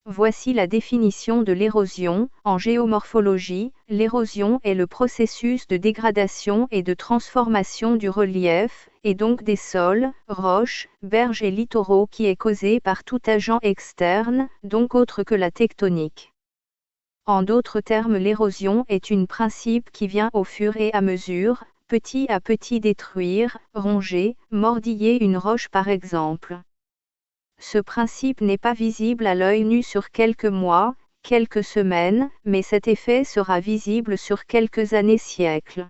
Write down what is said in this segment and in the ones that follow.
Voici la définition de l'érosion. En géomorphologie, l'érosion est le processus de dégradation et de transformation du relief, et donc des sols, roches, berges et littoraux qui est causé par tout agent externe, donc autre que la tectonique. En d'autres termes, l'érosion est un principe qui vient au fur et à mesure, petit à petit détruire, ronger, mordiller une roche par exemple. Ce principe n'est pas visible à l'œil nu sur quelques mois, quelques semaines, mais cet effet sera visible sur quelques années, siècles.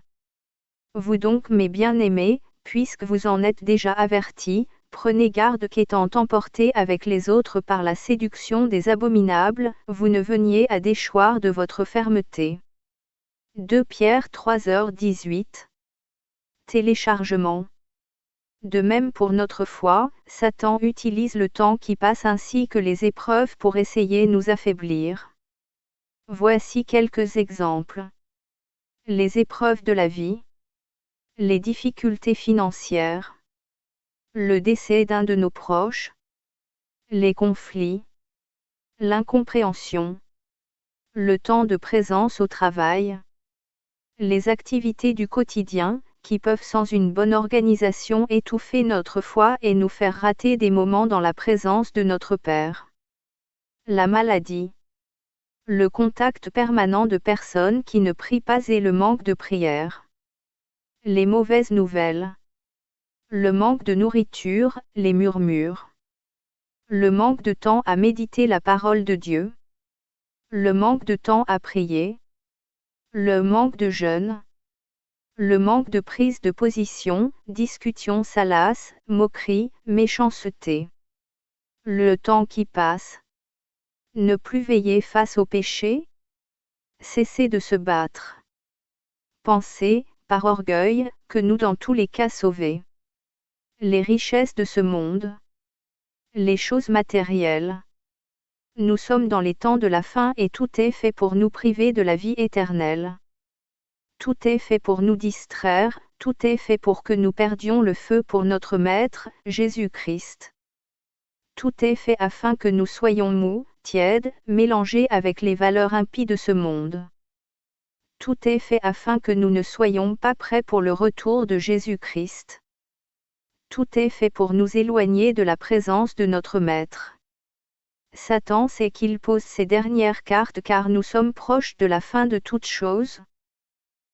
Vous donc, mes bien-aimés, puisque vous en êtes déjà avertis, prenez garde qu'étant emportés avec les autres par la séduction des abominables, vous ne veniez à déchoir de votre fermeté. 2 Pierre 3h18. Téléchargement. De même pour notre foi, Satan utilise le temps qui passe ainsi que les épreuves pour essayer de nous affaiblir. Voici quelques exemples. Les épreuves de la vie. Les difficultés financières. Le décès d'un de nos proches. Les conflits. L'incompréhension. Le temps de présence au travail. Les activités du quotidien, qui peuvent sans une bonne organisation étouffer notre foi et nous faire rater des moments dans la présence de notre Père. La maladie. Le contact permanent de personnes qui ne prient pas et le manque de prière. Les mauvaises nouvelles. Le manque de nourriture, les murmures. Le manque de temps à méditer la parole de Dieu. Le manque de temps à prier. Le manque de jeûne. Le manque de prise de position, discussions salaces, moqueries, méchanceté. Le temps qui passe. Ne plus veiller face au péché. Cesser de se battre. Penser, par orgueil, que nous dans tous les cas sauvés. Les richesses de ce monde. Les choses matérielles. Nous sommes dans les temps de la fin et tout est fait pour nous priver de la vie éternelle. Tout est fait pour nous distraire, tout est fait pour que nous perdions le feu pour notre Maître, Jésus-Christ. Tout est fait afin que nous soyons mous, tièdes, mélangés avec les valeurs impies de ce monde. Tout est fait afin que nous ne soyons pas prêts pour le retour de Jésus-Christ. Tout est fait pour nous éloigner de la présence de notre Maître. Satan sait qu'il pose ses dernières cartes car nous sommes proches de la fin de toutes choses.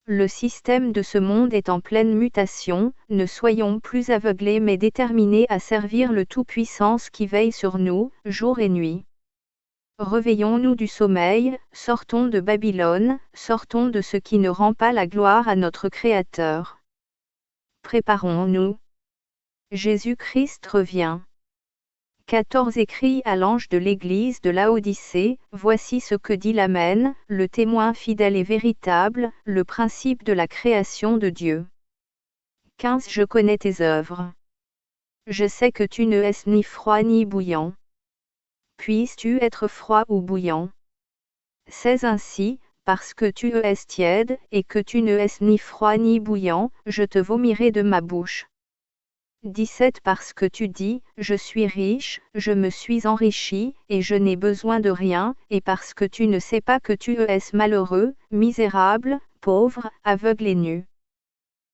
Le système de ce monde est en pleine mutation, ne soyons plus aveuglés mais déterminés à servir le Tout-Puissant qui veille sur nous, jour et nuit. Réveillons-nous du sommeil, sortons de Babylone, sortons de ce qui ne rend pas la gloire à notre Créateur. Préparons-nous. Jésus-Christ revient. 14 Écrit à l'ange de l'église de Laodicée, voici ce que dit l'Amen, le témoin fidèle et véritable, le principe de la création de Dieu. 15 Je connais tes œuvres. Je sais que tu ne es ni froid ni bouillant. Puisses-tu être froid ou bouillant? 16 Ainsi, parce que tu es tiède, et que tu ne es ni froid ni bouillant, je te vomirai de ma bouche. 17 Parce que tu dis, je suis riche, je me suis enrichi, et je n'ai besoin de rien, et parce que tu ne sais pas que tu es malheureux, misérable, pauvre, aveugle et nu.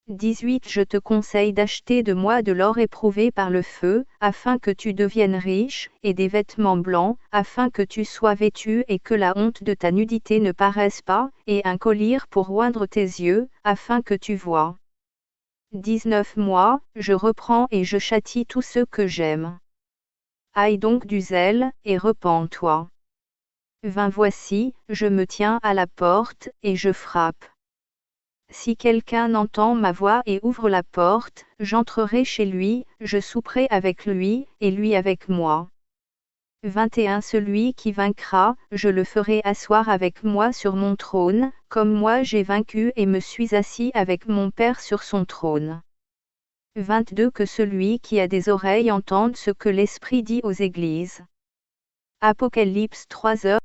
18 Je te conseille d'acheter de moi de l'or éprouvé par le feu, afin que tu deviennes riche, et des vêtements blancs, afin que tu sois vêtu et que la honte de ta nudité ne paraisse pas, et un collier pour oindre tes yeux, afin que tu vois. 19 Moi, je reprends et je châtie tous ceux que j'aime. Aie donc du zèle, et repens-toi. 20 Voici, je me tiens à la porte, et je frappe. Si quelqu'un entend ma voix et ouvre la porte, j'entrerai chez lui, je souperai avec lui, et lui avec moi. 21 Celui qui vaincra, je le ferai asseoir avec moi sur mon trône, comme moi j'ai vaincu et me suis assis avec mon Père sur son trône. 22 Que celui qui a des oreilles entende ce que l'Esprit dit aux églises. Apocalypse 3h